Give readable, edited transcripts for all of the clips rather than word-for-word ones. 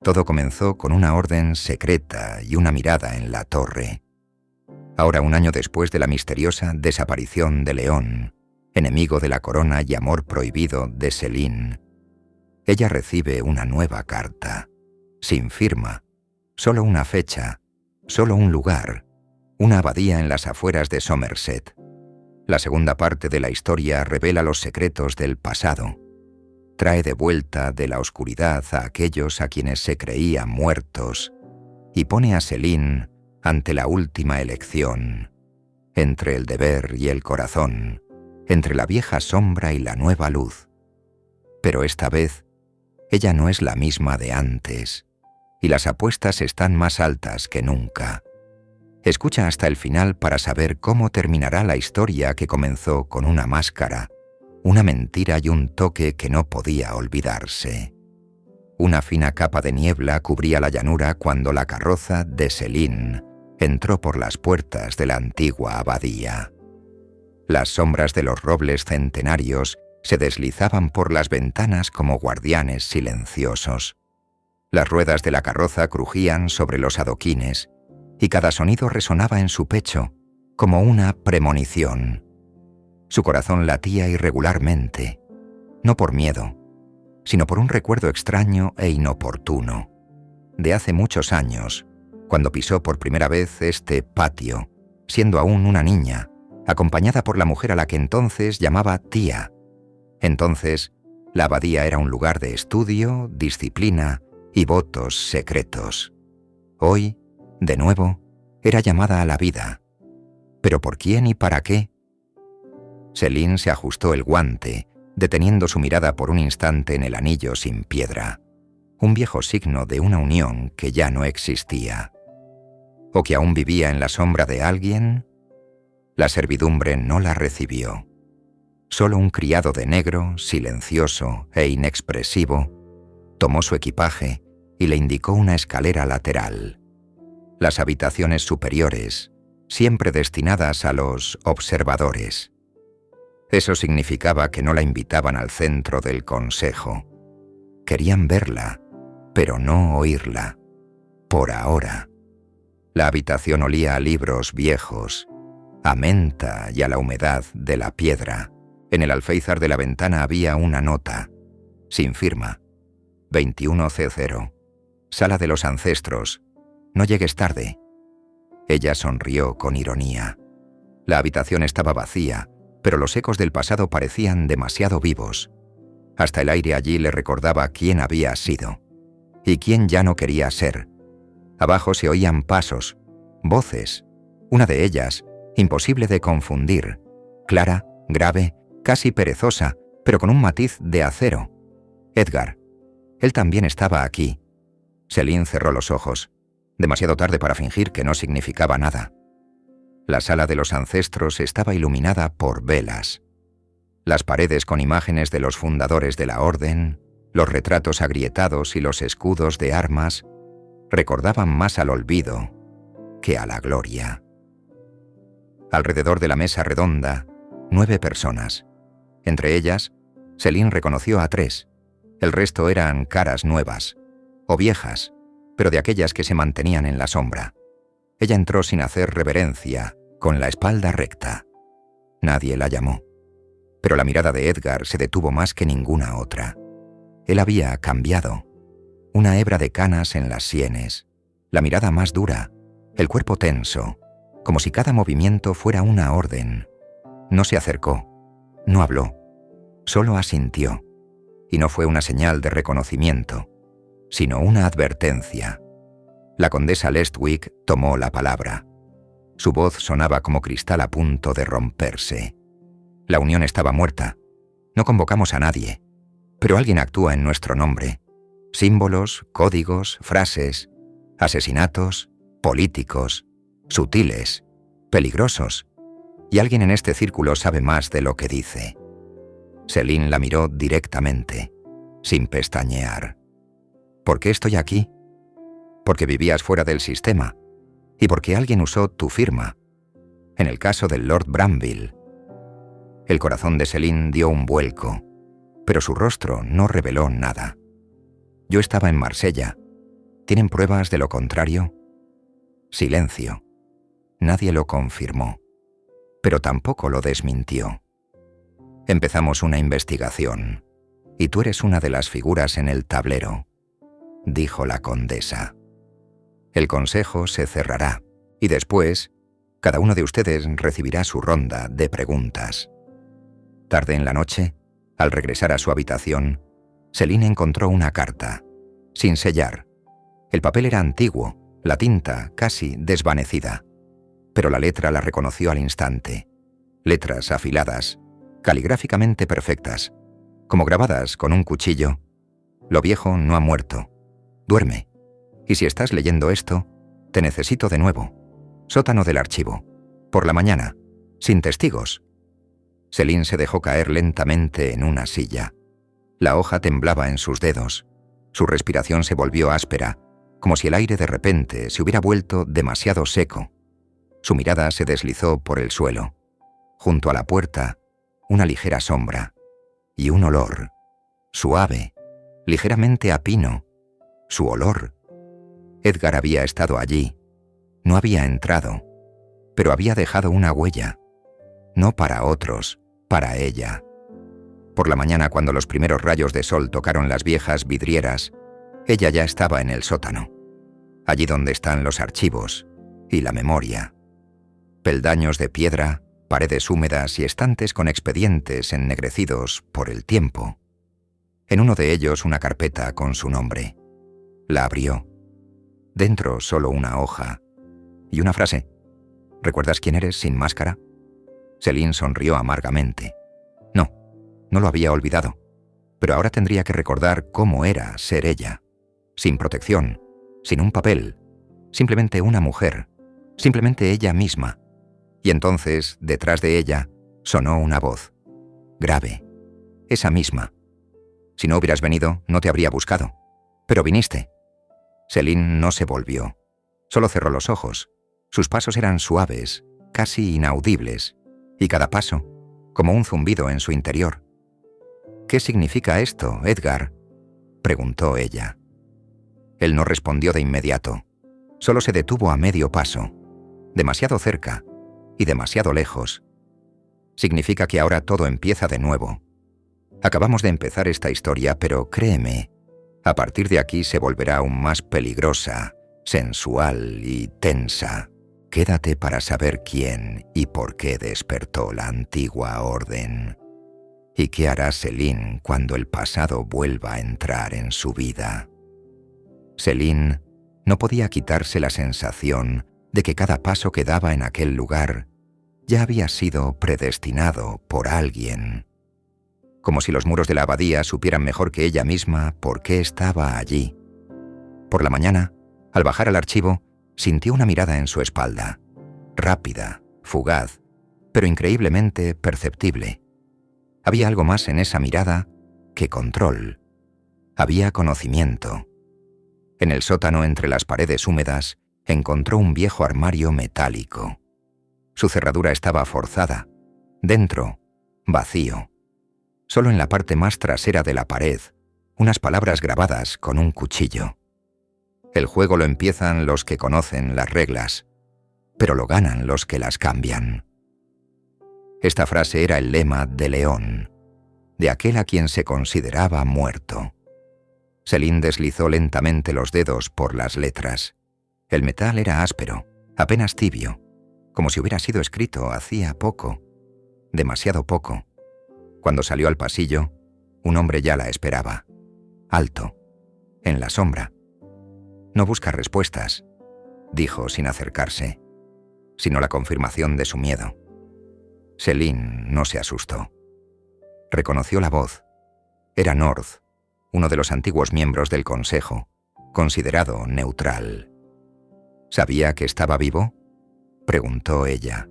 Todo comenzó con una orden secreta y una mirada en la torre. Ahora, un año después de la misteriosa desaparición de León, enemigo de la corona y amor prohibido de Céline, ella recibe una nueva carta, sin firma, solo una fecha, solo un lugar, una abadía en las afueras de Somerset. La segunda parte de la historia revela los secretos del pasado. Trae de vuelta de la oscuridad a aquellos a quienes se creía muertos y pone a Céline ante la última elección, entre el deber y el corazón, entre la vieja sombra y la nueva luz. Pero esta vez, ella no es la misma de antes, y las apuestas están más altas que nunca. Escucha hasta el final para saber cómo terminará la historia que comenzó con una máscara, una mentira y un toque que no podía olvidarse. Una fina capa de niebla cubría la llanura cuando la carroza de Céline entró por las puertas de la antigua abadía. Las sombras de los robles centenarios se deslizaban por las ventanas como guardianes silenciosos. Las ruedas de la carroza crujían sobre los adoquines y cada sonido resonaba en su pecho como una premonición. Su corazón latía irregularmente, no por miedo, sino por un recuerdo extraño e inoportuno, de hace muchos años, cuando pisó por primera vez este patio, siendo aún una niña, acompañada por la mujer a la que entonces llamaba tía. Entonces, la abadía era un lugar de estudio, disciplina y votos secretos. Hoy, de nuevo, era llamada a la vida. ¿Pero por quién y para qué? Céline se ajustó el guante, deteniendo su mirada por un instante en el anillo sin piedra, un viejo signo de una unión que ya no existía. ¿O que aún vivía en la sombra de alguien? La servidumbre no la recibió. Solo un criado de negro, silencioso e inexpresivo, tomó su equipaje y le indicó una escalera lateral. Las habitaciones superiores, siempre destinadas a los observadores. Eso significaba que no la invitaban al centro del consejo. Querían verla, pero no oírla. Por ahora. La habitación olía a libros viejos, a menta y a la humedad de la piedra. En el alféizar de la ventana había una nota, sin firma. 21C0. Sala de los ancestros. No llegues tarde. Ella sonrió con ironía. La habitación estaba vacía, pero los ecos del pasado parecían demasiado vivos. Hasta el aire allí le recordaba quién había sido y quién ya no quería ser. Abajo se oían pasos, voces. Una de ellas, imposible de confundir, clara, grave, casi perezosa, pero con un matiz de acero. Edgar. Él también estaba aquí. Céline cerró los ojos, demasiado tarde para fingir que no significaba nada. La sala de los ancestros estaba iluminada por velas. Las paredes con imágenes de los fundadores de la orden, los retratos agrietados y los escudos de armas recordaban más al olvido que a la gloria. Alrededor de la mesa redonda, 9 personas. Entre ellas, Céline reconoció a 3. El resto eran caras nuevas, o viejas, pero de aquellas que se mantenían en la sombra. Ella entró sin hacer reverencia, con la espalda recta. Nadie la llamó. Pero la mirada de Edgar se detuvo más que ninguna otra. Él había cambiado. Una hebra de canas en las sienes, la mirada más dura, el cuerpo tenso, como si cada movimiento fuera una orden. No se acercó, no habló, solo asintió. Y no fue una señal de reconocimiento, sino una advertencia. La condesa Lestwick tomó la palabra. Su voz sonaba como cristal a punto de romperse. La unión estaba muerta. No convocamos a nadie, pero alguien actúa en nuestro nombre. Símbolos, códigos, frases, asesinatos, políticos, sutiles, peligrosos. Y alguien en este círculo sabe más de lo que dice. Céline la miró directamente, sin pestañear. ¿Por qué estoy aquí? Porque vivías fuera del sistema y porque alguien usó tu firma. En el caso del Lord Bramville. El corazón de Céline dio un vuelco, pero su rostro no reveló nada. Yo estaba en Marsella. ¿Tienen pruebas de lo contrario? Silencio. Nadie lo confirmó, pero tampoco lo desmintió. Empezamos una investigación, y tú eres una de las figuras en el tablero, dijo la condesa. El consejo se cerrará, y después, cada uno de ustedes recibirá su ronda de preguntas. Tarde en la noche, al regresar a su habitación, Céline encontró una carta, sin sellar. El papel era antiguo, la tinta casi desvanecida, pero la letra la reconoció al instante. Letras afiladas, caligráficamente perfectas, como grabadas con un cuchillo. Lo viejo no ha muerto. Duerme. Y si estás leyendo esto, te necesito de nuevo. Sótano del archivo. Por la mañana. Sin testigos. Céline se dejó caer lentamente en una silla. La hoja temblaba en sus dedos. Su respiración se volvió áspera, como si el aire de repente se hubiera vuelto demasiado seco. Su mirada se deslizó por el suelo. Junto a la puerta, una ligera sombra. Y un olor. Suave. Ligeramente a pino. Su olor. Edgar había estado allí. No había entrado. Pero había dejado una huella. No para otros, para ella. Por la mañana, cuando los primeros rayos de sol tocaron las viejas vidrieras, ella ya estaba en el sótano, allí donde están los archivos y la memoria. Peldaños de piedra, paredes húmedas y estantes con expedientes ennegrecidos por el tiempo. En uno de ellos una carpeta con su nombre. La abrió. Dentro solo una hoja y una frase. ¿Recuerdas quién eres sin máscara? Céline sonrió amargamente. No lo había olvidado, pero ahora tendría que recordar cómo era ser ella. Sin protección, sin un papel, simplemente una mujer, simplemente ella misma. Y entonces, detrás de ella, sonó una voz. Grave. Esa misma. Si no hubieras venido, no te habría buscado. Pero viniste. Céline no se volvió. Solo cerró los ojos. Sus pasos eran suaves, casi inaudibles, y cada paso, como un zumbido en su interior. «¿Qué significa esto, Edgar?», preguntó ella. Él no respondió de inmediato. Solo se detuvo a medio paso, demasiado cerca y demasiado lejos. Significa que ahora todo empieza de nuevo. Acabamos de empezar esta historia, pero créeme, a partir de aquí se volverá aún más peligrosa, sensual y tensa. Quédate para saber quién y por qué despertó la antigua orden. ¿Y qué hará Céline cuando el pasado vuelva a entrar en su vida? Céline no podía quitarse la sensación de que cada paso que daba en aquel lugar ya había sido predestinado por alguien. Como si los muros de la abadía supieran mejor que ella misma por qué estaba allí. Por la mañana, al bajar al archivo, sintió una mirada en su espalda, rápida, fugaz, pero increíblemente perceptible. Había algo más en esa mirada que control. Había conocimiento. En el sótano, entre las paredes húmedas, encontró un viejo armario metálico. Su cerradura estaba forzada. Dentro, vacío. Solo en la parte más trasera de la pared, unas palabras grabadas con un cuchillo. El juego lo empiezan los que conocen las reglas, pero lo ganan los que las cambian. Esta frase era el lema de León, de aquel a quien se consideraba muerto. Céline deslizó lentamente los dedos por las letras. El metal era áspero, apenas tibio, como si hubiera sido escrito hacía poco, demasiado poco. Cuando salió al pasillo, un hombre ya la esperaba, alto, en la sombra. «No busca respuestas», dijo sin acercarse, sino la confirmación de su miedo. Céline no se asustó. Reconoció la voz. Era North, uno de los antiguos miembros del Consejo, considerado neutral. ¿Sabía que estaba vivo?, preguntó ella.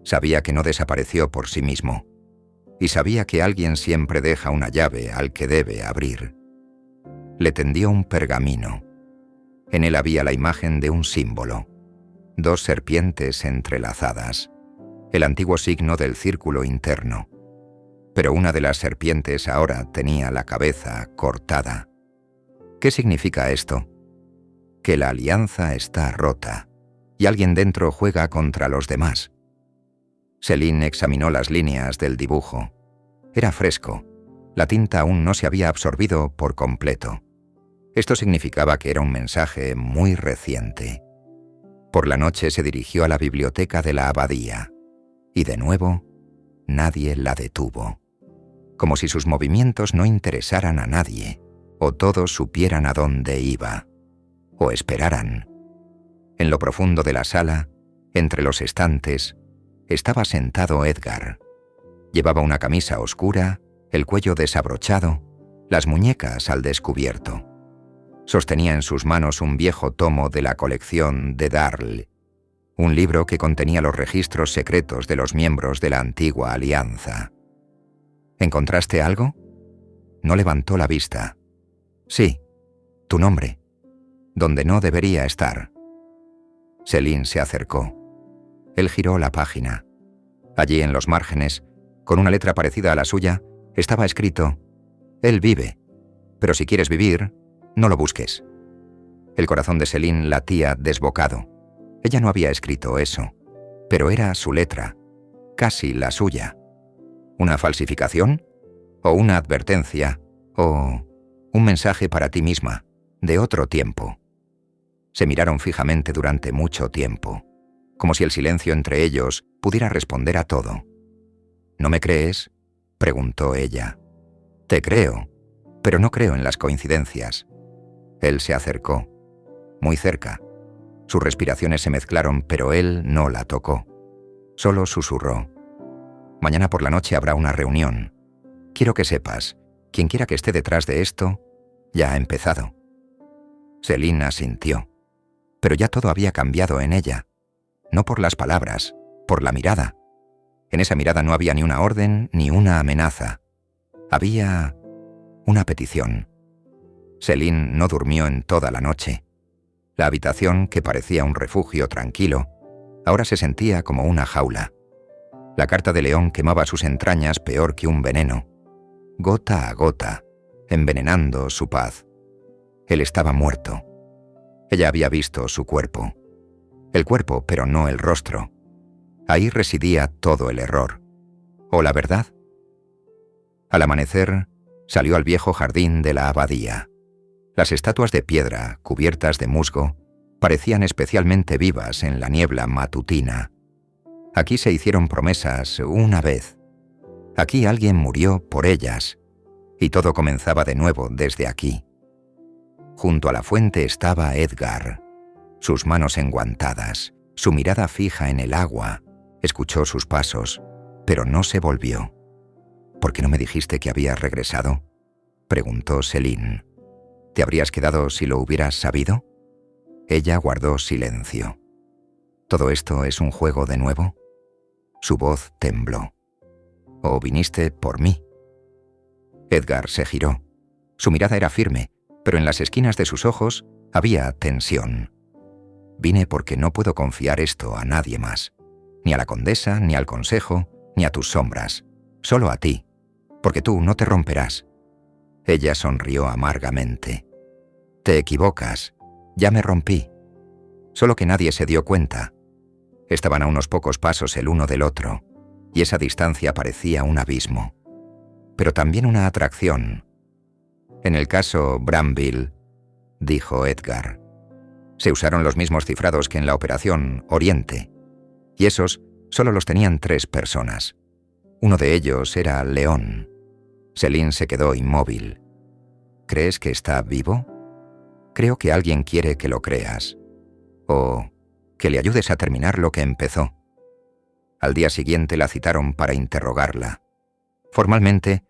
Sabía que no desapareció por sí mismo, y sabía que alguien siempre deja una llave al que debe abrir. Le tendió un pergamino. En él había la imagen de un símbolo, 2 serpientes entrelazadas, el antiguo signo del círculo interno. Pero una de las serpientes ahora tenía la cabeza cortada. «¿Qué significa esto?», que la alianza está rota y alguien dentro juega contra los demás. Céline examinó las líneas del dibujo. Era fresco. La tinta aún no se había absorbido por completo. Esto significaba que era un mensaje muy reciente. Por la noche se dirigió a la biblioteca de la abadía. Y de nuevo, nadie la detuvo. Como si sus movimientos no interesaran a nadie, o todos supieran a dónde iba, o esperaran. En lo profundo de la sala, entre los estantes, estaba sentado Edgar. Llevaba una camisa oscura, el cuello desabrochado, las muñecas al descubierto. Sostenía en sus manos un viejo tomo de la colección de Darl, un libro que contenía los registros secretos de los miembros de la antigua alianza. ¿Encontraste algo? No levantó la vista. Sí, tu nombre. Donde no debería estar. Céline se acercó. Él giró la página. Allí en los márgenes, con una letra parecida a la suya, estaba escrito: «Él vive, pero si quieres vivir, no lo busques». El corazón de Céline latía desbocado. Ella no había escrito eso, pero era su letra, casi la suya. ¿Una falsificación? ¿O una advertencia? ¿O un mensaje para ti misma, de otro tiempo? Se miraron fijamente durante mucho tiempo, como si el silencio entre ellos pudiera responder a todo. ¿No me crees?, preguntó ella. Te creo, pero no creo en las coincidencias. Él se acercó, muy cerca. Sus respiraciones se mezclaron, pero él no la tocó. Solo susurró: «Mañana por la noche habrá una reunión. Quiero que sepas, quien quiera que esté detrás de esto, ya ha empezado». Céline asintió, pero ya todo había cambiado en ella. No por las palabras, por la mirada. En esa mirada no había ni una orden ni una amenaza. Había una petición. Céline no durmió en toda la noche. La habitación, que parecía un refugio tranquilo, ahora se sentía como una jaula. La carta de León quemaba sus entrañas peor que un veneno, gota a gota, envenenando su paz. Él estaba muerto. Ella había visto su cuerpo. El cuerpo, pero no el rostro. Ahí residía todo el error. ¿O la verdad? Al amanecer, salió al viejo jardín de la abadía. Las estatuas de piedra, cubiertas de musgo, parecían especialmente vivas en la niebla matutina. Aquí se hicieron promesas una vez. Aquí alguien murió por ellas, y todo comenzaba de nuevo desde aquí. Junto a la fuente estaba Edgar, sus manos enguantadas, su mirada fija en el agua. Escuchó sus pasos, pero no se volvió. «¿Por qué no me dijiste que habías regresado?», preguntó Céline. «¿Te habrías quedado si lo hubieras sabido?». Ella guardó silencio. «¿Todo esto es un juego de nuevo?». Su voz tembló. «¿O viniste por mí?». Edgar se giró. Su mirada era firme, pero en las esquinas de sus ojos había tensión. «Vine porque no puedo confiar esto a nadie más. Ni a la condesa, ni al consejo, ni a tus sombras. Solo a ti, porque tú no te romperás». Ella sonrió amargamente. «Te equivocas. Ya me rompí. Solo que nadie se dio cuenta. Estaban a unos pocos pasos el uno del otro, y esa distancia parecía un abismo. Pero también una atracción. En el caso Bramville», dijo Edgar, «se usaron los mismos cifrados que en la Operación Oriente, y esos solo los tenían 3 personas. Uno de ellos era León». Céline se quedó inmóvil. «¿Crees que está vivo? Creo que alguien quiere que lo creas. O que le ayudes a terminar lo que empezó». Al día siguiente la citaron para interrogarla. Formalmente,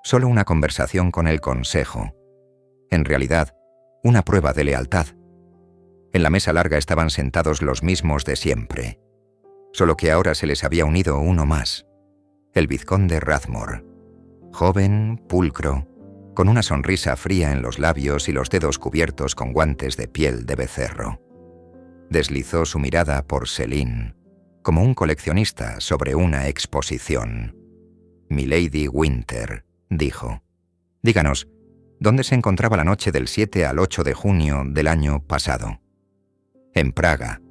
solo una conversación con el consejo. En realidad, una prueba de lealtad. En la mesa larga estaban sentados los mismos de siempre. Solo que ahora se les había unido uno más. El vizconde Rathmore. Joven, pulcro, con una sonrisa fría en los labios y los dedos cubiertos con guantes de piel de becerro. Deslizó su mirada por Céline, como un coleccionista sobre una exposición. «Milady Winter», dijo. «Díganos, ¿dónde se encontraba la noche del 7 al 8 de junio del año pasado?». En Praga,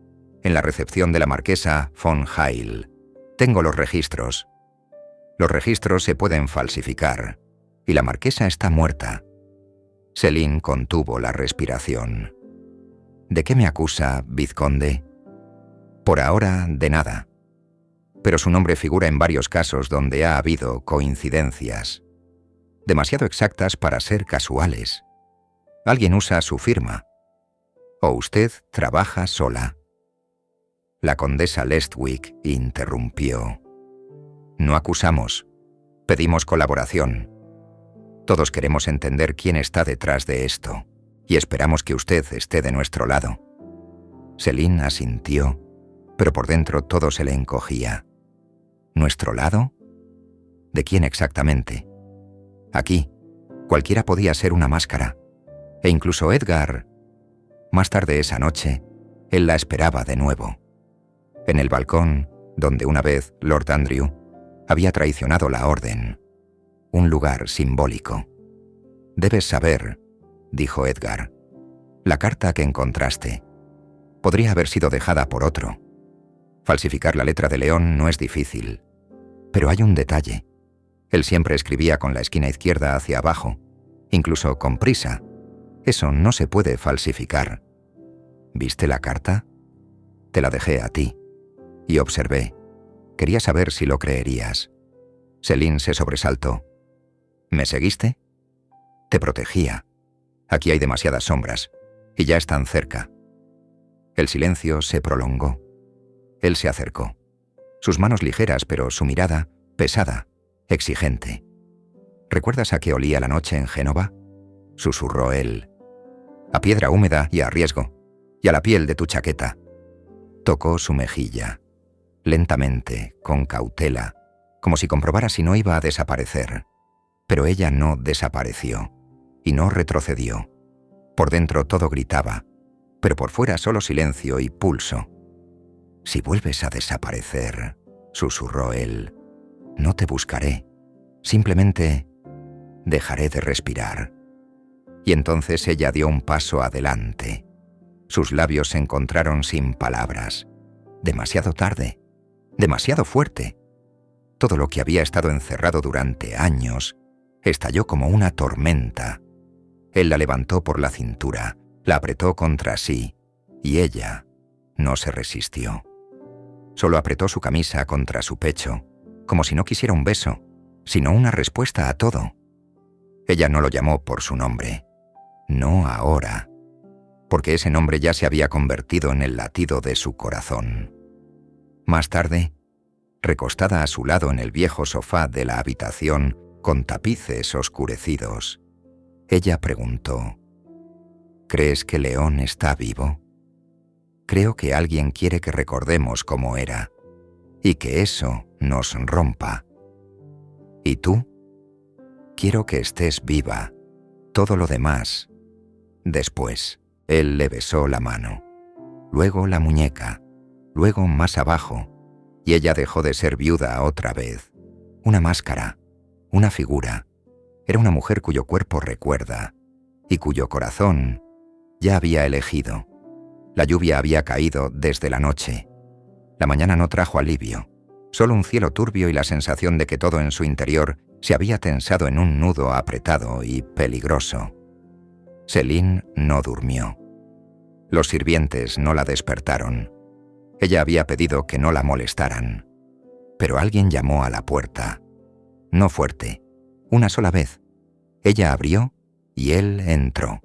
en la recepción de la marquesa von Heil. Tengo los registros. Los registros se pueden falsificar, y la marquesa está muerta. Céline contuvo la respiración. ¿De qué me acusa, vizconde? Por ahora, de nada. Pero su nombre figura en varios casos donde ha habido coincidencias, demasiado exactas para ser casuales. Alguien usa su firma. O usted trabaja sola. La condesa Lestwig interrumpió. No acusamos, pedimos colaboración. Todos queremos entender quién está detrás de esto, y esperamos que usted esté de nuestro lado. Céline asintió, pero por dentro todo se le encogía. ¿Nuestro lado? ¿De quién exactamente? Aquí, cualquiera podía ser una máscara, e incluso Edgar. Más tarde esa noche, él la esperaba de nuevo. En el balcón, donde una vez Lord Andrew había traicionado la orden. Un lugar simbólico. Debes saber, dijo Edgar, la carta que encontraste podría haber sido dejada por otro. Falsificar la letra de León no es difícil, pero hay un detalle. Él siempre escribía con la esquina izquierda hacia abajo, incluso con prisa. Eso no se puede falsificar. ¿Viste la carta? Te la dejé a ti. Y observé. Quería saber si lo creerías. Céline se sobresaltó. ¿Me seguiste? Te protegía. Aquí hay demasiadas sombras, y ya están cerca. El silencio se prolongó. Él se acercó. Sus manos ligeras, pero su mirada pesada, exigente. ¿Recuerdas a qué olía la noche en Génova? Susurró él. A piedra húmeda y a riesgo, y a la piel de tu chaqueta. Tocó su mejilla. Lentamente, con cautela, como si comprobara si no iba a desaparecer. Pero ella no desapareció, y no retrocedió. Por dentro todo gritaba, pero por fuera solo silencio y pulso. Si vuelves a desaparecer, susurró él, no te buscaré, simplemente dejaré de respirar. Y entonces ella dio un paso adelante. Sus labios se encontraron sin palabras. Demasiado tarde. Demasiado fuerte. Todo lo que había estado encerrado durante años estalló como una tormenta. Él la levantó por la cintura, la apretó contra sí, y ella no se resistió. Solo apretó su camisa contra su pecho, como si no quisiera un beso, sino una respuesta a todo. Ella no lo llamó por su nombre. No ahora, porque ese nombre ya se había convertido en el latido de su corazón. Más tarde, recostada a su lado en el viejo sofá de la habitación con tapices oscurecidos, ella preguntó, ¿crees que León está vivo? Creo que alguien quiere que recordemos cómo era, y que eso nos rompa. ¿Y tú? Quiero que estés viva. Todo lo demás. Después, él le besó la mano, luego la muñeca, luego más abajo, y ella dejó de ser viuda otra vez. Una máscara, una figura. Era una mujer cuyo cuerpo recuerda, y cuyo corazón ya había elegido. La lluvia había caído desde la noche. La mañana no trajo alivio, solo un cielo turbio y la sensación de que todo en su interior se había tensado en un nudo apretado y peligroso. Céline no durmió. Los sirvientes no la despertaron. Ella había pedido que no la molestaran. Pero alguien llamó a la puerta. No fuerte, una sola vez. Ella abrió y él entró.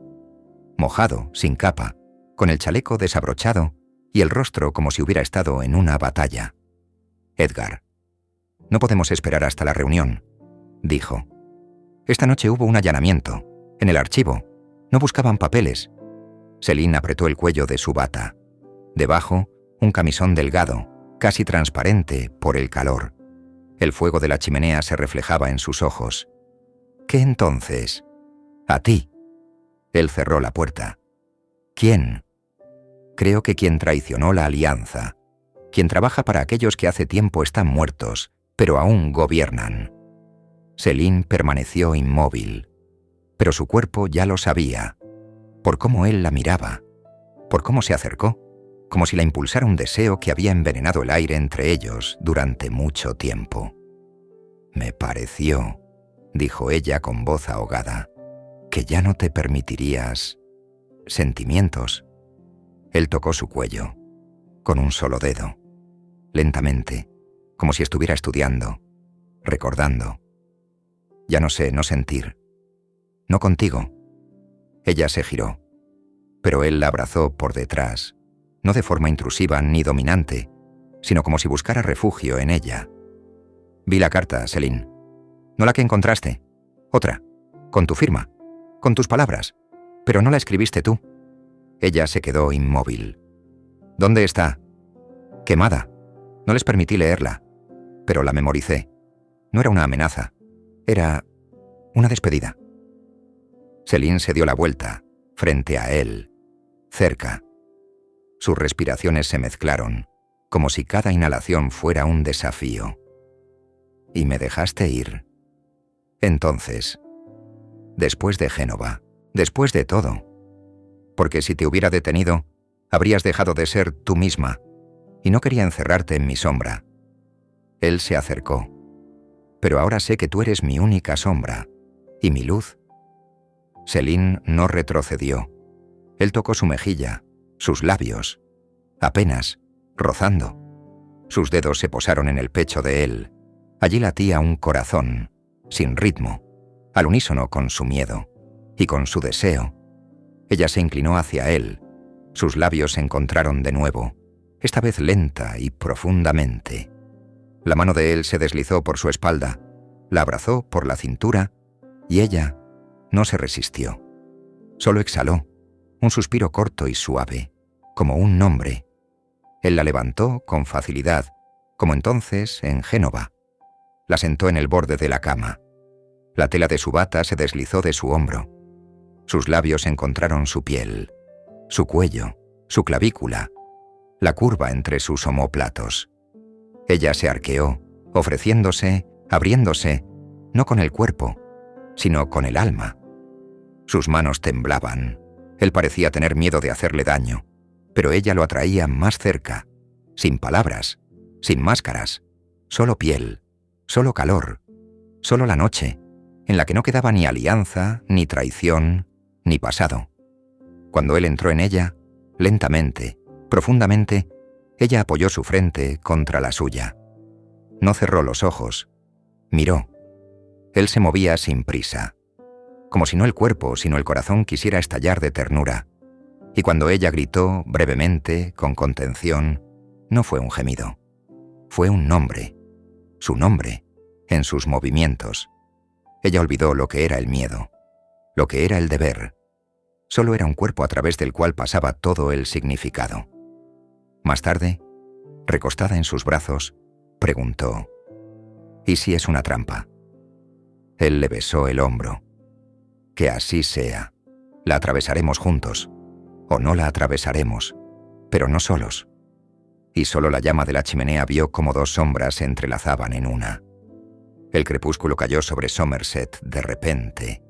Mojado, sin capa, con el chaleco desabrochado y el rostro como si hubiera estado en una batalla. Edgar. No podemos esperar hasta la reunión, dijo. Esta noche hubo un allanamiento. En el archivo. No buscaban papeles. Céline apretó el cuello de su bata. Debajo, un camisón delgado, casi transparente por el calor. El fuego de la chimenea se reflejaba en sus ojos. ¿Qué entonces? A ti. Él cerró la puerta. ¿Quién? Creo que quien traicionó la alianza, quien trabaja para aquellos que hace tiempo están muertos, pero aún gobiernan. Céline permaneció inmóvil, pero su cuerpo ya lo sabía, por cómo él la miraba, por cómo se acercó, como si la impulsara un deseo que había envenenado el aire entre ellos durante mucho tiempo. «Me pareció», dijo ella con voz ahogada, «que ya no te permitirías sentimientos». Él tocó su cuello, con un solo dedo, lentamente, como si estuviera estudiando, recordando. «Ya no sé, no sentir. No contigo». Ella se giró, pero él la abrazó por detrás, no de forma intrusiva ni dominante, sino como si buscara refugio en ella. «Vi la carta, Céline. No la que encontraste. Otra. Con tu firma. Con tus palabras. Pero no la escribiste tú». Ella se quedó inmóvil. «¿Dónde está?» «Quemada. No les permití leerla. Pero la memoricé. No era una amenaza. Era una despedida». Céline se dio la vuelta, frente a él, cerca. Sus respiraciones se mezclaron, como si cada inhalación fuera un desafío. «Y me dejaste ir». Entonces, después de Génova, después de todo, porque si te hubiera detenido, habrías dejado de ser tú misma, y no quería encerrarte en mi sombra. Él se acercó. «Pero ahora sé que tú eres mi única sombra, y mi luz». Céline no retrocedió. Él tocó su mejilla, sus labios, apenas, rozando. Sus dedos se posaron en el pecho de él. Allí latía un corazón, sin ritmo, al unísono con su miedo y con su deseo. Ella se inclinó hacia él. Sus labios se encontraron de nuevo, esta vez lenta y profundamente. La mano de él se deslizó por su espalda, la abrazó por la cintura y ella no se resistió. Solo exhaló, un suspiro corto y suave, como un nombre. Él la levantó con facilidad, como entonces en Génova. La sentó en el borde de la cama. La tela de su bata se deslizó de su hombro. Sus labios encontraron su piel, su cuello, su clavícula, la curva entre sus omóplatos. Ella se arqueó, ofreciéndose, abriéndose, no con el cuerpo, sino con el alma. Sus manos temblaban. Él parecía tener miedo de hacerle daño, pero ella lo atraía más cerca, sin palabras, sin máscaras, solo piel, solo calor, solo la noche, en la que no quedaba ni alianza, ni traición, ni pasado. Cuando él entró en ella, lentamente, profundamente, ella apoyó su frente contra la suya. No cerró los ojos, miró. Él se movía sin prisa, como si no el cuerpo, sino el corazón quisiera estallar de ternura. Y cuando ella gritó, brevemente, con contención, no fue un gemido. Fue un nombre, su nombre, en sus movimientos. Ella olvidó lo que era el miedo, lo que era el deber. Solo era un cuerpo a través del cual pasaba todo el significado. Más tarde, recostada en sus brazos, preguntó: «¿Y si es una trampa?». Él le besó el hombro. «Que así sea. La atravesaremos juntos. O no la atravesaremos, pero no solos». Y solo la llama de la chimenea vio cómo dos sombras se entrelazaban en una. El crepúsculo cayó sobre Somerset de repente,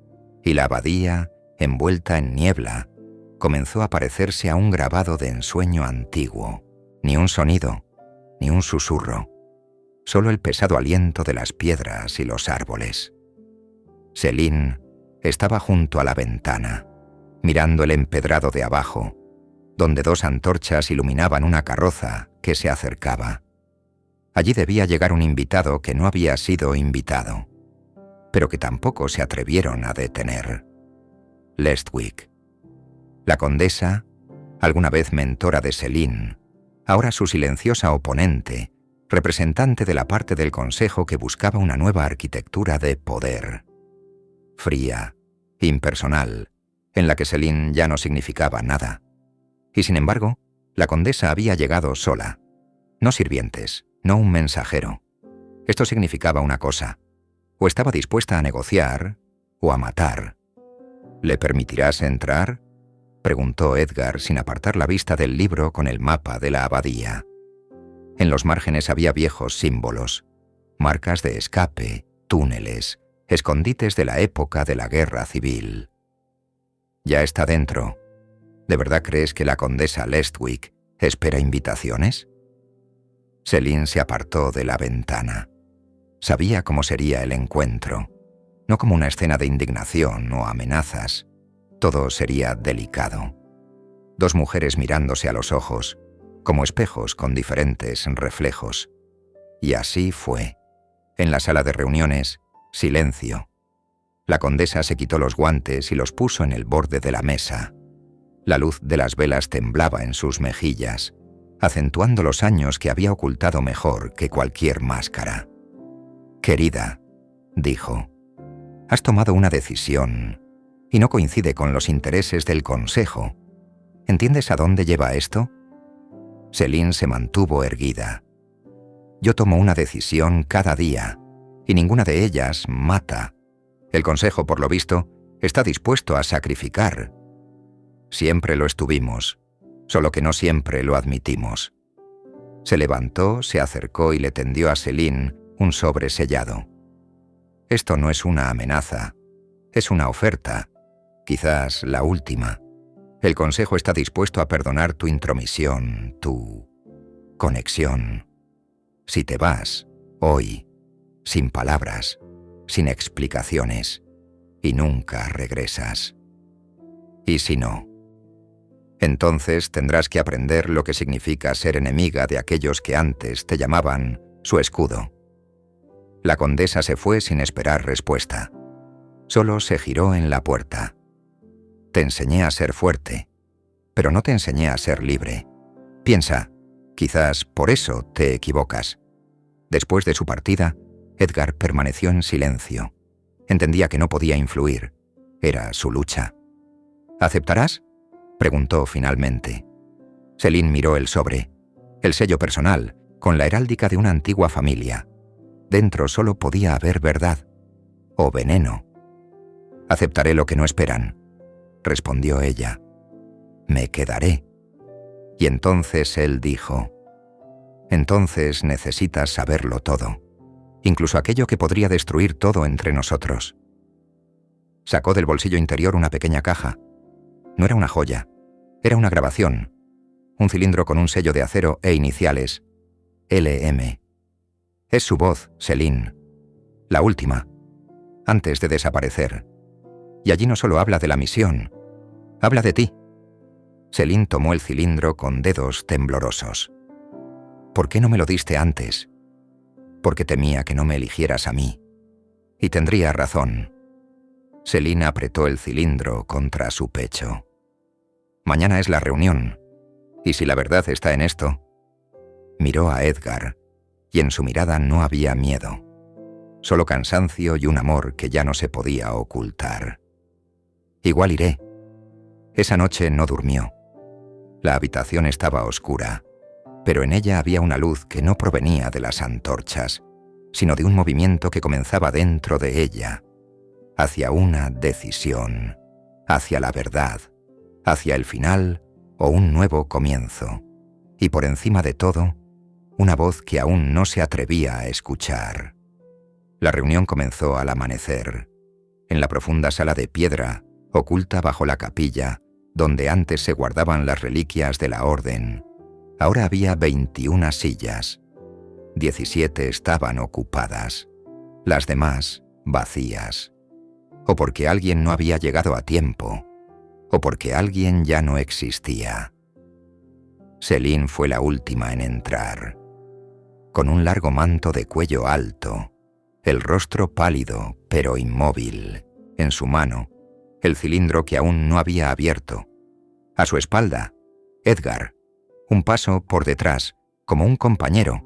y la abadía, envuelta en niebla, comenzó a parecerse a un grabado de ensueño antiguo. Ni un sonido, ni un susurro, solo el pesado aliento de las piedras y los árboles. Céline estaba junto a la ventana, mirando el empedrado de abajo, donde dos antorchas iluminaban una carroza que se acercaba. Allí debía llegar un invitado que no había sido invitado, pero que tampoco se atrevieron a detener. Lestwick. La condesa, alguna vez mentora de Céline, ahora su silenciosa oponente, representante de la parte del consejo que buscaba una nueva arquitectura de poder. Fría, impersonal, en la que Céline ya no significaba nada. Y sin embargo, la condesa había llegado sola. No sirvientes, no un mensajero. Esto significaba una cosa: o estaba dispuesta a negociar, o a matar. «¿Le permitirás entrar?», preguntó Edgar sin apartar la vista del libro con el mapa de la abadía. En los márgenes había viejos símbolos, marcas de escape, túneles, escondites de la época de la guerra civil. «Ya está dentro. ¿De verdad crees que la condesa Lestwick ¿Espera invitaciones? Céline se apartó de la ventana. Sabía cómo sería el encuentro, no como una escena de indignación o amenazas. Todo sería delicado. Dos mujeres mirándose a los ojos, como espejos con diferentes reflejos. Y así fue. En la sala de reuniones, silencio. La condesa se quitó los guantes y los puso en el borde de la mesa. La luz de las velas temblaba en sus mejillas, acentuando los años que había ocultado mejor que cualquier máscara. «Querida», dijo, «has tomado una decisión y no coincide con los intereses del Consejo. ¿Entiendes a dónde lleva esto?» Céline se mantuvo erguida. «Yo tomo una decisión cada día, y ninguna de ellas mata. El Consejo, por lo visto, está dispuesto a sacrificar. Siempre lo estuvimos, solo que no siempre lo admitimos». Se levantó, se acercó y le tendió a Céline un sobre sellado. «Esto no es una amenaza, es una oferta, quizás la última. El Consejo está dispuesto a perdonar tu intromisión, tu conexión. Si te vas, hoy, sin palabras, sin explicaciones, y nunca regresas. Y si no, entonces tendrás que aprender lo que significa ser enemiga de aquellos que antes te llamaban su escudo». La condesa se fue sin esperar respuesta. Solo se giró en la puerta. «Te enseñé a ser fuerte, pero no te enseñé a ser libre. Piensa, quizás por eso te equivocas». Después de su partida, Edgar permaneció en silencio. Entendía que no podía influir. Era su lucha. «¿Aceptarás?», preguntó finalmente. Céline miró el sobre, el sello personal, con la heráldica de una antigua familia. Dentro solo podía haber verdad, o veneno. «Aceptaré lo que no esperan», respondió ella. «Me quedaré». Y entonces él dijo: «Entonces necesitas saberlo todo, incluso aquello que podría destruir todo entre nosotros». Sacó del bolsillo interior una pequeña caja. No era una joya, era una grabación, un cilindro con un sello de acero e iniciales, LM. Es su voz, Céline, la última, antes de desaparecer. Y allí no solo habla de la misión, habla de ti. Céline tomó el cilindro con dedos temblorosos. «¿Por qué no me lo diste antes?» «Porque temía que no me eligieras a mí. Y tendría razón». Céline apretó el cilindro contra su pecho. «Mañana es la reunión, y si la verdad está en esto». Miró a Edgar, y en su mirada no había miedo, solo cansancio y un amor que ya no se podía ocultar. «Igual iré». Esa noche no durmió. La habitación estaba oscura, pero en ella había una luz que no provenía de las antorchas, sino de un movimiento que comenzaba dentro de ella, hacia una decisión, hacia la verdad, hacia el final o un nuevo comienzo, y por encima de todo, una voz que aún no se atrevía a escuchar. La reunión comenzó al amanecer, en la profunda sala de piedra, oculta bajo la capilla, donde antes se guardaban las reliquias de la orden. Ahora había 21 sillas. 17 estaban ocupadas, las demás vacías. O porque alguien no había llegado a tiempo, o porque alguien ya no existía. Céline fue la última en entrar. Con un largo manto de cuello alto, el rostro pálido pero inmóvil, en su mano, el cilindro que aún no había abierto. A su espalda, Edgar, un paso por detrás, como un compañero,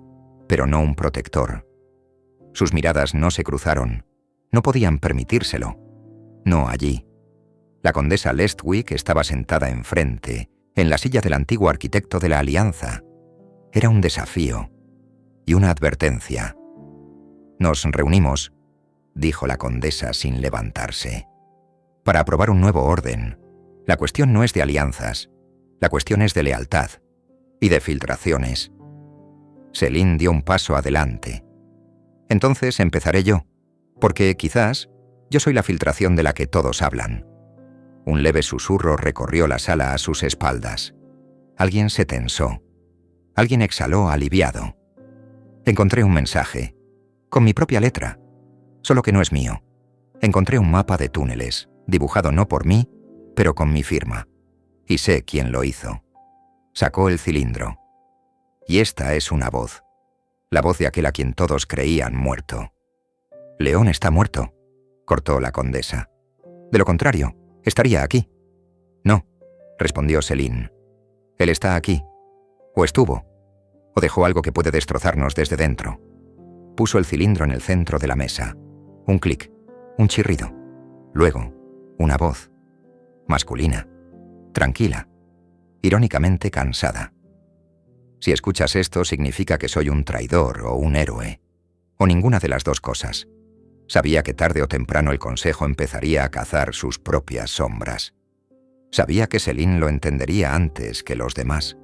pero no un protector. Sus miradas no se cruzaron, no podían permitírselo. No allí. La condesa Lestwick estaba sentada enfrente, en la silla del antiguo arquitecto de la Alianza. Era un desafío y una advertencia. «Nos reunimos», dijo la condesa sin levantarse, «para aprobar un nuevo orden. La cuestión no es de alianzas, la cuestión es de lealtad y de filtraciones». Céline dio un paso adelante. «Entonces empezaré yo, porque quizás yo soy la filtración de la que todos hablan». Un leve susurro recorrió la sala a sus espaldas. Alguien se tensó. Alguien exhaló aliviado. Encontré un mensaje, con mi propia letra, solo que no es mío. Encontré un mapa de túneles, dibujado no por mí, pero con mi firma. Y sé quién lo hizo. Sacó el cilindro. Y esta es una voz. La voz de aquel a quien todos creían muerto. «León está muerto», cortó la condesa. «De lo contrario, estaría aquí». «No», respondió Céline. «Él está aquí. O estuvo. O dejó algo que puede destrozarnos desde dentro». Puso el cilindro en el centro de la mesa. Un clic, un chirrido. Luego, una voz. Masculina. Tranquila. Irónicamente cansada. Si escuchas esto, significa que soy un traidor o un héroe. O ninguna de las dos cosas. Sabía que tarde o temprano el Consejo empezaría a cazar sus propias sombras. Sabía que Céline lo entendería antes que los demás.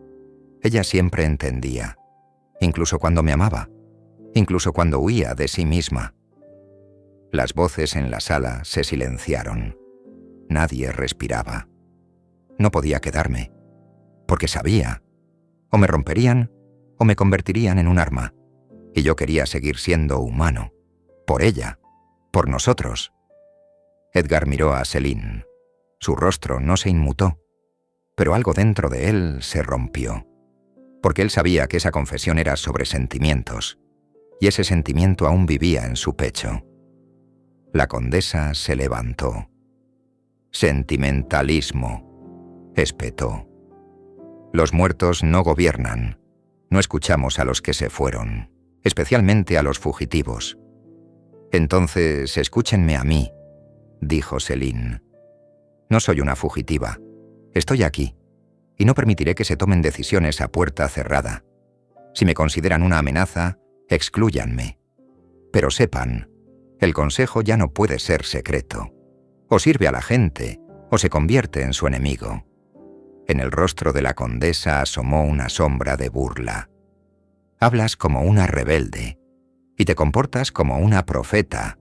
Ella siempre entendía. Incluso cuando me amaba. Incluso cuando huía de sí misma. Las voces en la sala se silenciaron. Nadie respiraba. No podía quedarme. Porque sabía. O me romperían o me convertirían en un arma. Y yo quería seguir siendo humano. Por ella. Por nosotros. Edgar miró a Céline. Su rostro no se inmutó. Pero algo dentro de él se rompió. Porque él sabía que esa confesión era sobre sentimientos. Y ese sentimiento aún vivía en su pecho. La condesa se levantó. «Sentimentalismo», espetó. «Los muertos no gobiernan. No escuchamos a los que se fueron, especialmente a los fugitivos». «Entonces, escúchenme a mí», dijo Céline. «No soy una fugitiva. Estoy aquí, y no permitiré que se tomen decisiones a puerta cerrada. Si me consideran una amenaza, exclúyanme. Pero sepan, el Consejo ya no puede ser secreto. O sirve a la gente, o se convierte en su enemigo». En el rostro de la condesa asomó una sombra de burla. «Hablas como una rebelde, y te comportas como una profeta».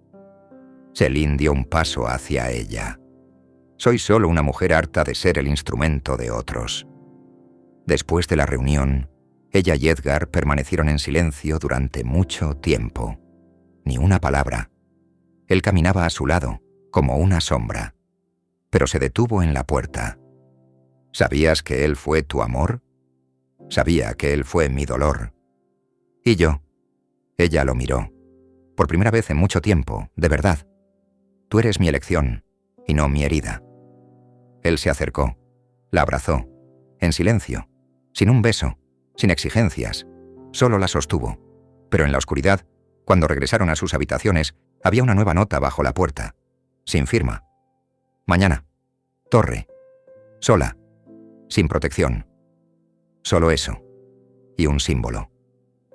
Céline dio un paso hacia ella. «Soy solo una mujer harta de ser el instrumento de otros». Después de la reunión, ella y Edgar permanecieron en silencio durante mucho tiempo. Ni una palabra. Él caminaba a su lado, como una sombra. Pero se detuvo en la puerta. «¿Sabías que él fue tu amor?» «Sabía que él fue mi dolor». «¿Y yo?» Ella lo miró. «Por primera vez en mucho tiempo, de verdad. Tú eres mi elección, y no mi herida». Él se acercó, la abrazó, en silencio, sin un beso, sin exigencias, solo la sostuvo. Pero en la oscuridad, cuando regresaron a sus habitaciones, había una nueva nota bajo la puerta, sin firma. «Mañana. Torre. Sola. Sin protección». Solo eso. Y un símbolo.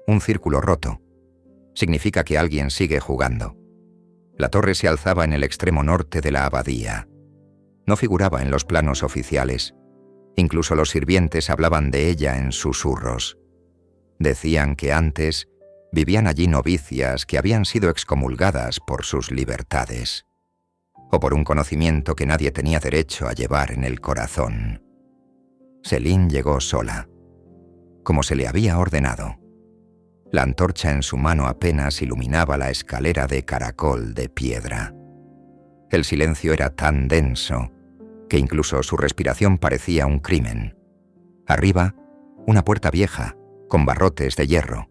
Un círculo roto. Significa que alguien sigue jugando. La torre se alzaba en el extremo norte de la abadía. No figuraba en los planos oficiales. Incluso los sirvientes hablaban de ella en susurros. Decían que antes vivían allí novicias que habían sido excomulgadas por sus libertades. O por un conocimiento que nadie tenía derecho a llevar en el corazón. Céline llegó sola, como se le había ordenado. La antorcha en su mano apenas iluminaba la escalera de caracol de piedra. El silencio era tan denso que incluso su respiración parecía un crimen. Arriba, una puerta vieja, con barrotes de hierro.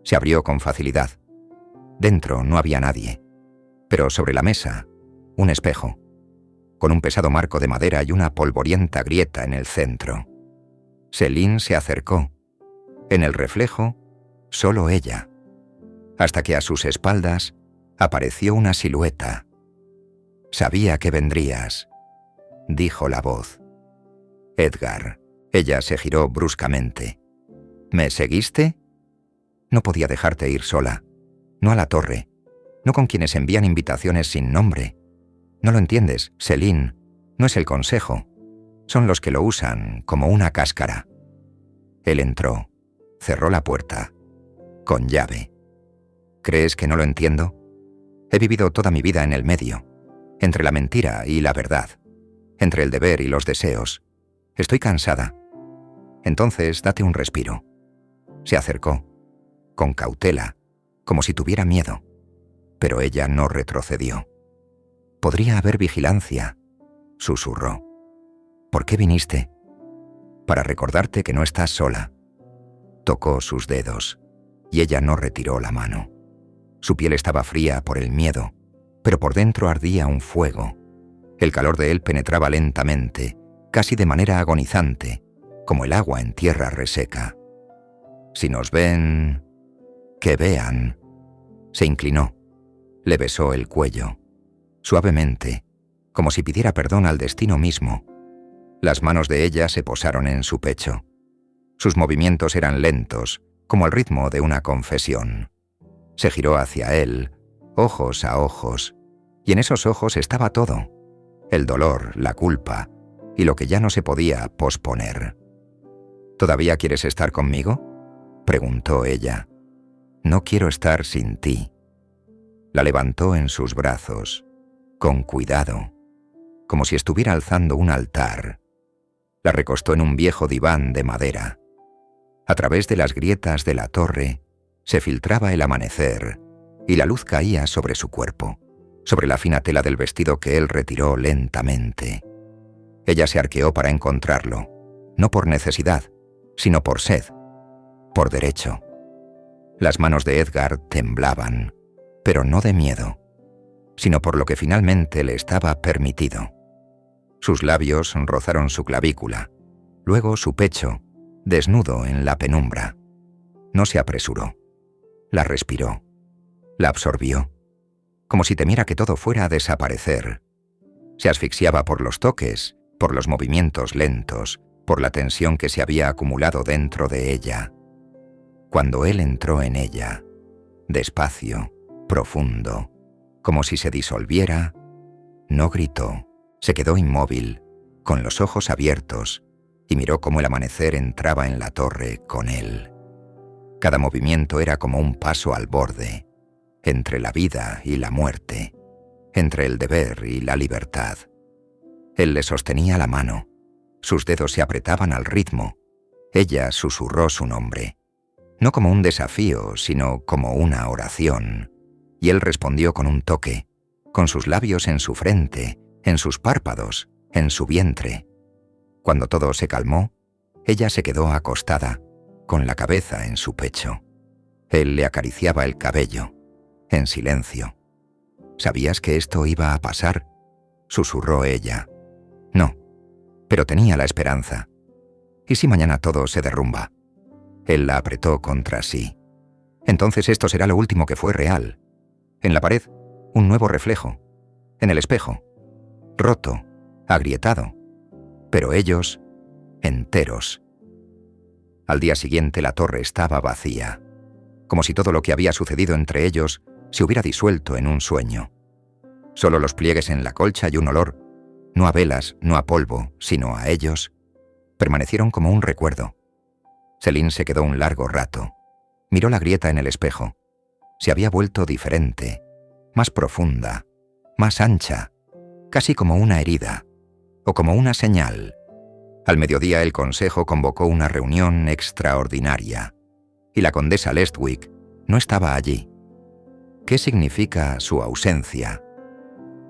Se abrió con facilidad. Dentro no había nadie, pero sobre la mesa, un espejo, con un pesado marco de madera y una polvorienta grieta en el centro. Céline se acercó. En el reflejo, solo ella, hasta que a sus espaldas apareció una silueta. «Sabía que vendrías», dijo la voz. «Edgar». Ella se giró bruscamente. «¿Me seguiste?» «No podía dejarte ir sola. No a la torre. No con quienes envían invitaciones sin nombre. No lo entiendes, Céline. No es el Consejo. Son los que lo usan como una cáscara». Él entró. Cerró la puerta. Con llave. «¿Crees que no lo entiendo? He vivido toda mi vida en el medio, entre la mentira y la verdad, entre el deber y los deseos. Estoy cansada. Entonces date un respiro. Se acercó, con cautela, como si tuviera miedo, pero ella no retrocedió. «Podría haber vigilancia», susurró. «¿Por qué viniste?» «Para recordarte que no estás sola». Tocó sus dedos, y ella no retiró la mano. Su piel estaba fría por el miedo, pero por dentro ardía un fuego. El calor de él penetraba lentamente, casi de manera agonizante, como el agua en tierra reseca. «Si nos ven, que vean». Se inclinó, le besó el cuello, suavemente, como si pidiera perdón al destino mismo. Las manos de ella se posaron en su pecho. Sus movimientos eran lentos, como el ritmo de una confesión. Se giró hacia él, ojos a ojos, y en esos ojos estaba todo: el dolor, la culpa, y lo que ya no se podía posponer. «¿Todavía quieres estar conmigo?», preguntó ella. «No quiero estar sin ti». La levantó en sus brazos, con cuidado, como si estuviera alzando un altar. La recostó en un viejo diván de madera. A través de las grietas de la torre se filtraba el amanecer y la luz caía sobre su cuerpo, sobre la fina tela del vestido que él retiró lentamente. Ella se arqueó para encontrarlo, no por necesidad, sino por sed, por derecho. Las manos de Edgar temblaban, pero no de miedo, sino por lo que finalmente le estaba permitido. Sus labios rozaron su clavícula, luego su pecho, desnudo en la penumbra. No se apresuró. La respiró, la absorbió, como si temiera que todo fuera a desaparecer. Se asfixiaba por los toques, por los movimientos lentos, por la tensión que se había acumulado dentro de ella. Cuando él entró en ella, despacio, profundo, como si se disolviera, no gritó, se quedó inmóvil, con los ojos abiertos, y miró cómo el amanecer entraba en la torre con él. Cada movimiento era como un paso al borde, entre la vida y la muerte, entre el deber y la libertad. Él le sostenía la mano, sus dedos se apretaban al ritmo. Ella susurró su nombre, no como un desafío, sino como una oración, y él respondió con un toque, con sus labios en su frente, en sus párpados, en su vientre. Cuando todo se calmó, ella se quedó acostada, con la cabeza en su pecho. Él le acariciaba el cabello, en silencio. «¿Sabías que esto iba a pasar?», susurró ella. «No, pero tenía la esperanza. ¿Y si mañana todo se derrumba?». Él la apretó contra sí. «Entonces esto será lo último que fue real. En la pared, un nuevo reflejo. En el espejo, roto, agrietado. Pero ellos, enteros». Al día siguiente la torre estaba vacía, como si todo lo que había sucedido entre ellos se hubiera disuelto en un sueño. Solo los pliegues en la colcha y un olor, no a velas, no a polvo, sino a ellos, permanecieron como un recuerdo. Céline se quedó un largo rato. Miró la grieta en el espejo. Se había vuelto diferente, más profunda, más ancha, casi como una herida, o como una señal. Al mediodía el consejo convocó una reunión extraordinaria, y la condesa Lestwick no estaba allí. ¿Qué significa su ausencia?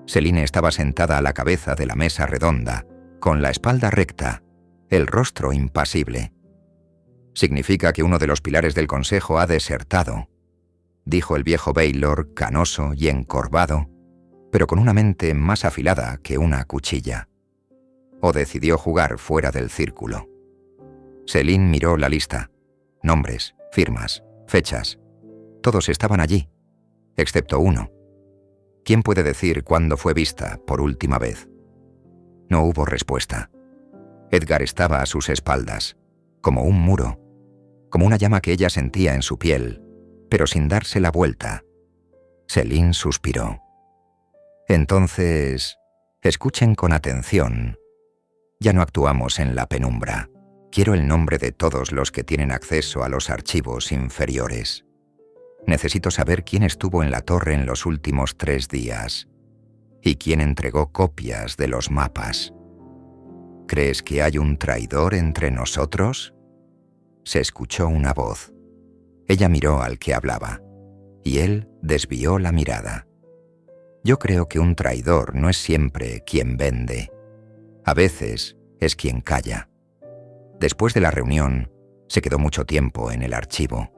Céline estaba sentada a la cabeza de la mesa redonda, con la espalda recta, el rostro impasible. «Significa que uno de los pilares del consejo ha desertado», dijo el viejo Baylor, canoso y encorvado, pero con una mente más afilada que una cuchilla. «O decidió jugar fuera del círculo». Céline miró la lista. Nombres, firmas, fechas. Todos estaban allí, excepto uno. ¿Quién puede decir cuándo fue vista por última vez? No hubo respuesta. Edgar estaba a sus espaldas, como un muro, como una llama que ella sentía en su piel, pero sin darse la vuelta. Céline suspiró. «Entonces, escuchen con atención. Ya no actuamos en la penumbra. Quiero el nombre de todos los que tienen acceso a los archivos inferiores. Necesito saber quién estuvo en la torre en los últimos 3 días y quién entregó copias de los mapas. ¿Crees que hay un traidor entre nosotros?». se escuchó una voz. Ella miró al que hablaba, y él desvió la mirada. Yo creo que un traidor no es siempre quien vende. A veces es quien calla. Después de la reunión, se quedó mucho tiempo en el archivo.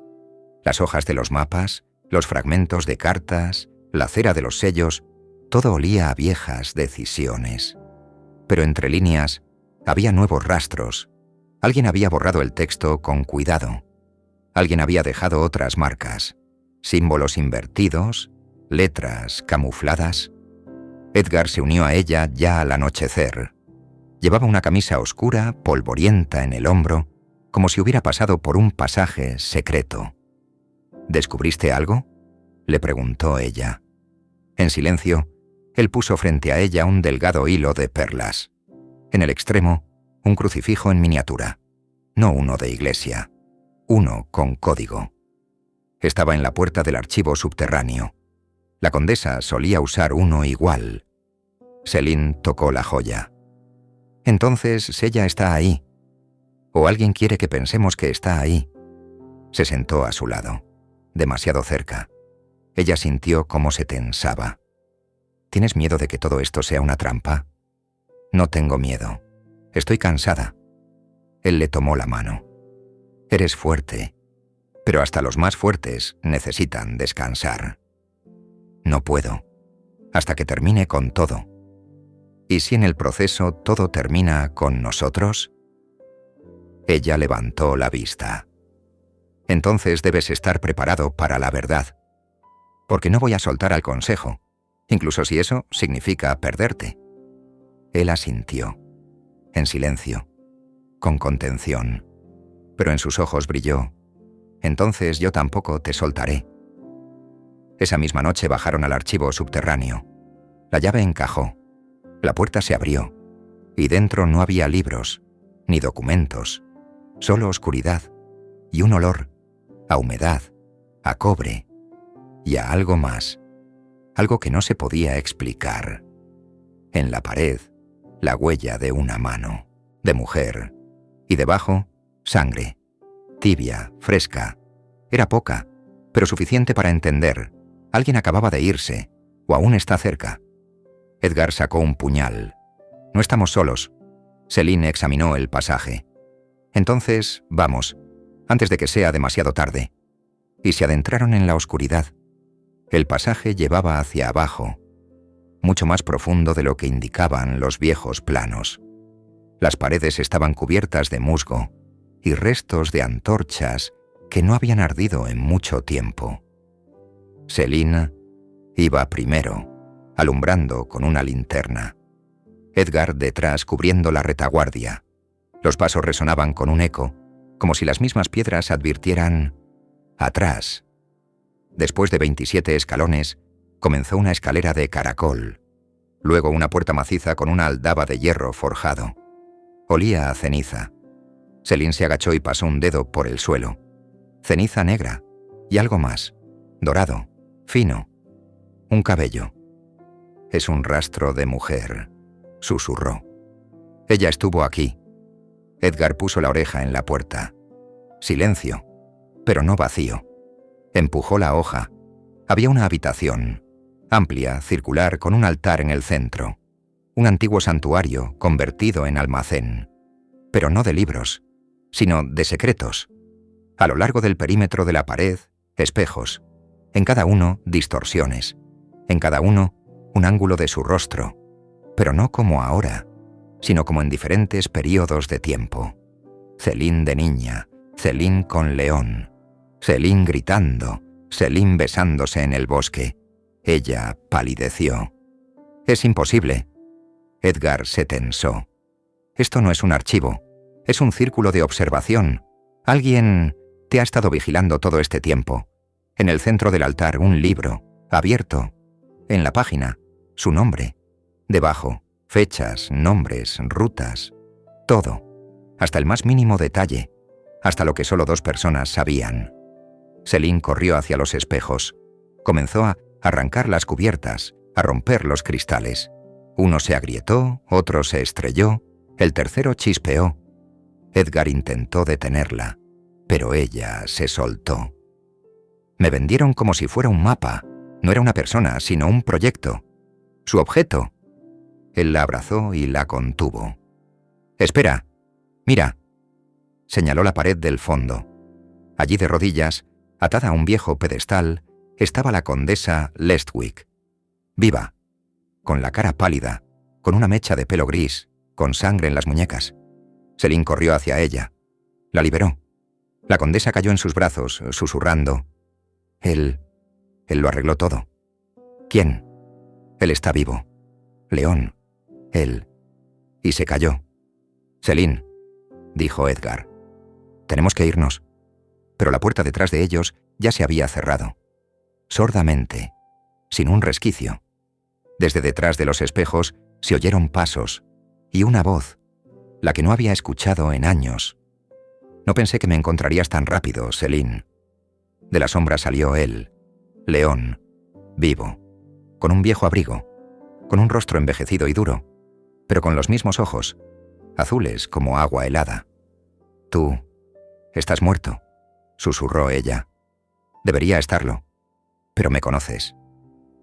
Las hojas de los mapas, los fragmentos de cartas, la cera de los sellos, todo olía a viejas decisiones. Pero entre líneas había nuevos rastros. Alguien había borrado el texto con cuidado. Alguien había dejado otras marcas, símbolos invertidos, letras camufladas. Edgar se unió a ella ya al anochecer. Llevaba una camisa oscura, polvorienta en el hombro, como si hubiera pasado por un pasaje secreto. ¿Descubriste algo?, le preguntó ella. En silencio, él puso frente a ella un delgado hilo de perlas. En el extremo, un crucifijo en miniatura. No uno de iglesia, uno con código. Estaba en la puerta del archivo subterráneo. La condesa solía usar uno igual. Céline tocó la joya. Entonces ella está ahí. O alguien quiere que pensemos que está ahí. Se sentó a su lado, demasiado cerca. Ella sintió cómo se tensaba. ¿Tienes miedo de que todo esto sea una trampa? No tengo miedo. Estoy cansada. Él le tomó la mano. Eres fuerte, pero hasta los más fuertes necesitan descansar. No puedo, hasta que termine con todo. ¿Y si en el proceso todo termina con nosotros? Ella levantó la vista. Entonces debes estar preparado para la verdad, porque no voy a soltar al consejo, incluso si eso significa perderte. Él asintió, en silencio, con contención, pero en sus ojos brilló. Entonces yo tampoco te soltaré. Esa misma noche bajaron al archivo subterráneo. La llave encajó, la puerta se abrió, y dentro no había libros, ni documentos, solo oscuridad y un olor a humedad, a cobre y a algo más, algo que no se podía explicar. En la pared, la huella de una mano, de mujer, y debajo, sangre, tibia, fresca. Era poca, pero suficiente para entender. Alguien acababa de irse, o aún está cerca. Edgar sacó un puñal. No estamos solos. Céline examinó el pasaje. Entonces, vamos, antes de que sea demasiado tarde. Y se adentraron en la oscuridad. El pasaje llevaba hacia abajo, mucho más profundo de lo que indicaban los viejos planos. Las paredes estaban cubiertas de musgo y restos de antorchas que no habían ardido en mucho tiempo. Céline iba primero, alumbrando con una linterna. Edgar detrás cubriendo la retaguardia. Los pasos resonaban con un eco, como si las mismas piedras advirtieran «atrás». Después de 27 escalones, comenzó una escalera de caracol, luego una puerta maciza con una aldaba de hierro forjado. Olía a ceniza. Céline se agachó y pasó un dedo por el suelo. Ceniza negra, y algo más, dorado, fino. Un cabello. Es un rastro de mujer, susurró. Ella estuvo aquí. Edgar puso la oreja en la puerta. Silencio, pero no vacío. Empujó la hoja. Había una habitación, amplia, circular, con un altar en el centro. Un antiguo santuario convertido en almacén. Pero no de libros, sino de secretos. A lo largo del perímetro de la pared, espejos. En cada uno, distorsiones. En cada uno, un ángulo de su rostro. Pero no como ahora, sino como en diferentes períodos de tiempo. Céline de niña, Céline con León, Céline gritando, Céline besándose en el bosque. Ella palideció. Es imposible. Edgar se tensó. Esto no es un archivo, es un círculo de observación. Alguien te ha estado vigilando todo este tiempo. En el centro del altar, un libro, abierto. En la página, su nombre. Debajo, fechas, nombres, rutas. Todo, hasta el más mínimo detalle, hasta lo que solo 2 personas sabían. Céline corrió hacia los espejos. Comenzó a arrancar las cubiertas, a romper los cristales. Uno se agrietó, otro se estrelló, el tercero chispeó. Edgar intentó detenerla. Pero ella se soltó. Me vendieron como si fuera un mapa. No era una persona, sino un proyecto. Su objeto. Él la abrazó y la contuvo. «Espera. Mira». Señaló la pared del fondo. Allí de rodillas, atada a un viejo pedestal, estaba la condesa Lestwick. Viva, con la cara pálida, con una mecha de pelo gris, con sangre en las muñecas. Céline corrió hacia ella. La liberó. La condesa cayó en sus brazos, susurrando. Él lo arregló todo. ¿Quién? Él está vivo. León. Él. Y se cayó. Céline, dijo Edgar. Tenemos que irnos. Pero la puerta detrás de ellos ya se había cerrado. Sordamente, sin un resquicio. Desde detrás de los espejos se oyeron pasos y una voz, la que no había escuchado en años. No pensé que me encontrarías tan rápido, Céline. De la sombra salió él, León, vivo, con un viejo abrigo, con un rostro envejecido y duro, pero con los mismos ojos, azules como agua helada. Tú estás muerto, susurró ella. Debería estarlo, pero me conoces.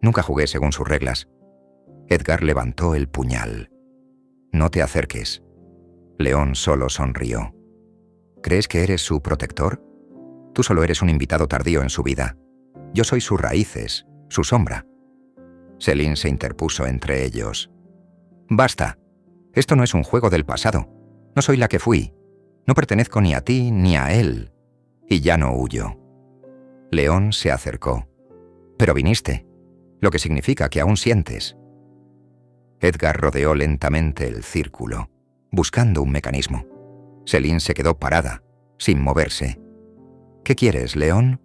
Nunca jugué según sus reglas. Edgar levantó el puñal. No te acerques. León solo sonrió. ¿Crees que eres su protector? Tú solo eres un invitado tardío en su vida. Yo soy sus raíces, su sombra. Céline se interpuso entre ellos. Basta. Esto no es un juego del pasado. No soy la que fui. No pertenezco ni a ti ni a él. Y ya no huyo. León se acercó. Pero viniste, lo que significa que aún sientes. Edgar rodeó lentamente el círculo, buscando un mecanismo. Céline se quedó parada, sin moverse. ¿Qué quieres, León?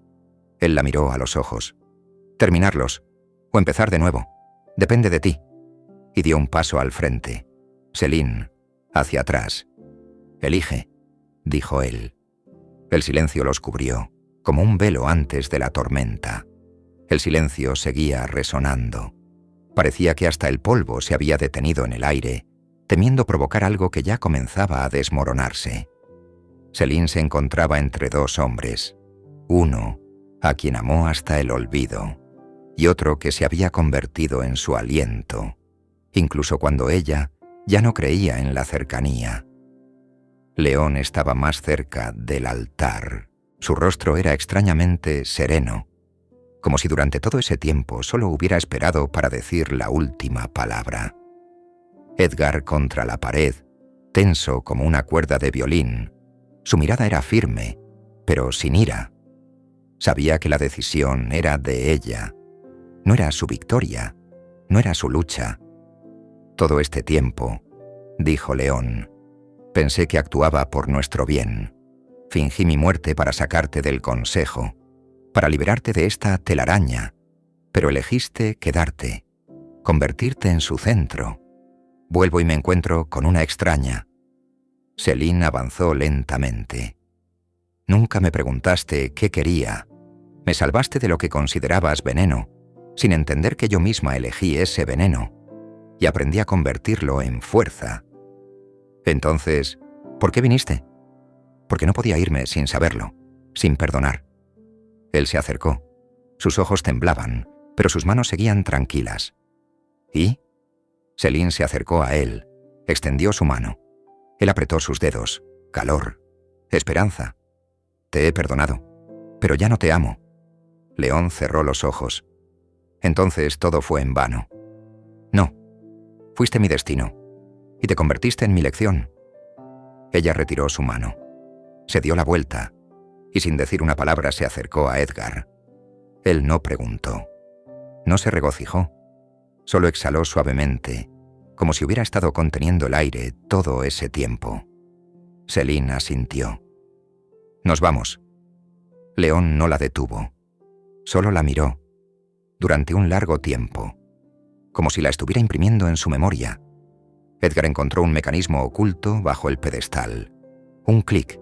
Él la miró a los ojos. Terminarlos, o empezar de nuevo. Depende de ti. Y dio un paso al frente. Céline, hacia atrás. Elige, dijo él. El silencio los cubrió, como un velo antes de la tormenta. El silencio seguía resonando. Parecía que hasta el polvo se había detenido en el aire, temiendo provocar algo que ya comenzaba a desmoronarse. Céline se encontraba entre dos hombres. Uno, a quien amó hasta el olvido, y otro que se había convertido en su aliento, incluso cuando ella ya no creía en la cercanía. León estaba más cerca del altar. Su rostro era extrañamente sereno, como si durante todo ese tiempo solo hubiera esperado para decir la última palabra. Edgar contra la pared, tenso como una cuerda de violín. Su mirada era firme, pero sin ira. Sabía que la decisión era de ella. No era su victoria, no era su lucha. Todo este tiempo, dijo León, pensé que actuaba por nuestro bien. Fingí mi muerte para sacarte del consejo, para liberarte de esta telaraña, pero elegiste quedarte, convertirte en su centro. Vuelvo y me encuentro con una extraña. Céline avanzó lentamente. Nunca me preguntaste qué quería. Me salvaste de lo que considerabas veneno, sin entender que yo misma elegí ese veneno, y aprendí a convertirlo en fuerza. Entonces, ¿por qué viniste? Porque no podía irme sin saberlo, sin perdonar. Él se acercó. Sus ojos temblaban, pero sus manos seguían tranquilas. ¿Y? Céline se acercó a él, extendió su mano. Él apretó sus dedos. Calor. Esperanza. Te he perdonado, pero ya no te amo. León cerró los ojos. Entonces todo fue en vano. No. Fuiste mi destino, y te convertiste en mi lección. Ella retiró su mano. Se dio la vuelta, y sin decir una palabra se acercó a Edgar. Él no preguntó. No se regocijó. Solo exhaló suavemente, como si hubiera estado conteniendo el aire todo ese tiempo. Céline asintió. Nos vamos. León no la detuvo. Solo la miró, durante un largo tiempo, como si la estuviera imprimiendo en su memoria. Edgar encontró un mecanismo oculto bajo el pedestal. Un clic.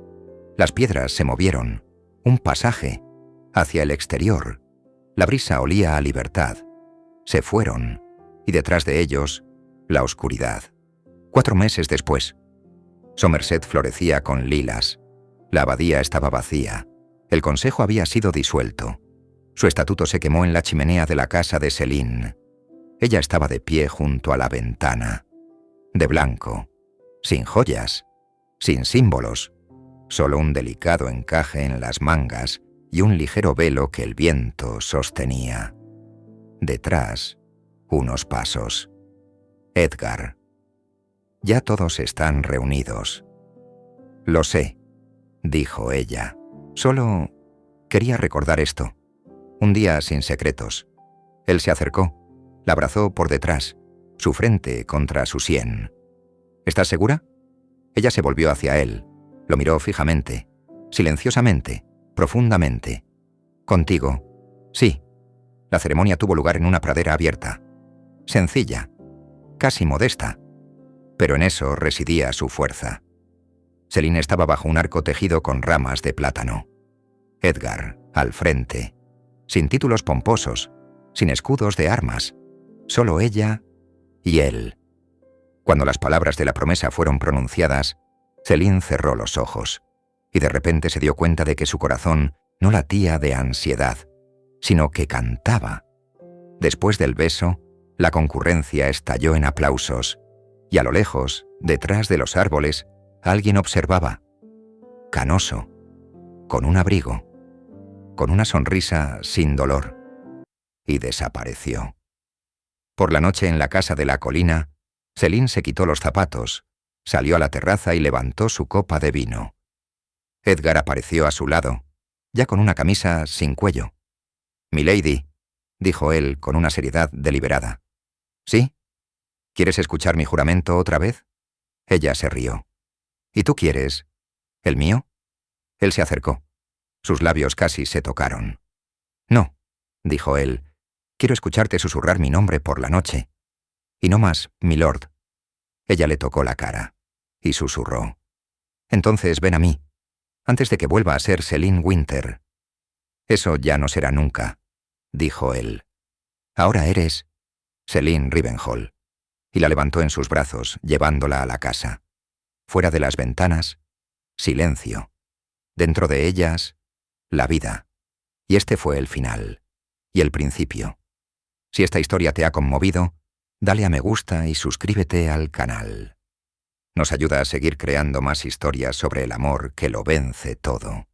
Las piedras se movieron. Un pasaje. Hacia el exterior. La brisa olía a libertad. Se fueron. Y detrás de ellos, la oscuridad. 4 meses después. Somerset florecía con lilas. La abadía estaba vacía. El consejo había sido disuelto. Su estatuto se quemó en la chimenea de la casa de Céline. Ella estaba de pie junto a la ventana, de blanco, sin joyas, sin símbolos, solo un delicado encaje en las mangas y un ligero velo que el viento sostenía. Detrás, unos pasos. Edgar. Ya todos están reunidos. Lo sé, dijo ella. Solo quería recordar esto. Un día sin secretos. Él se acercó, la abrazó por detrás, su frente contra su sien. ¿Estás segura? Ella se volvió hacia él, lo miró fijamente, silenciosamente, profundamente. Contigo. Sí. La ceremonia tuvo lugar en una pradera abierta. Sencilla, casi modesta. Pero en eso residía su fuerza. Céline estaba bajo un arco tejido con ramas de plátano. Edgar, al frente, sin títulos pomposos, sin escudos de armas, solo ella y él. Cuando las palabras de la promesa fueron pronunciadas, Céline cerró los ojos y de repente se dio cuenta de que su corazón no latía de ansiedad, sino que cantaba. Después del beso, la concurrencia estalló en aplausos y a lo lejos, detrás de los árboles, alguien observaba, canoso, con un abrigo, con una sonrisa sin dolor, y desapareció. Por la noche en la casa de la colina, Céline se quitó los zapatos, salió a la terraza y levantó su copa de vino. Edgar apareció a su lado, ya con una camisa sin cuello. «Milady», dijo él con una seriedad deliberada. «¿Sí? ¿Quieres escuchar mi juramento otra vez?» Ella se rió. «¿Y tú quieres? ¿El mío?» Él se acercó. Sus labios casi se tocaron. «No», dijo él, «quiero escucharte susurrar mi nombre por la noche. Y no más, milord». Ella le tocó la cara y susurró. «Entonces ven a mí, antes de que vuelva a ser Céline Winter». «Eso ya no será nunca», dijo él. «Ahora eres Céline Rivenhall». Y la levantó en sus brazos, llevándola a la casa. Fuera de las ventanas, silencio. Dentro de ellas, la vida. Y este fue el final. Y el principio. Si esta historia te ha conmovido, dale a me gusta y suscríbete al canal. Nos ayuda a seguir creando más historias sobre el amor que lo vence todo.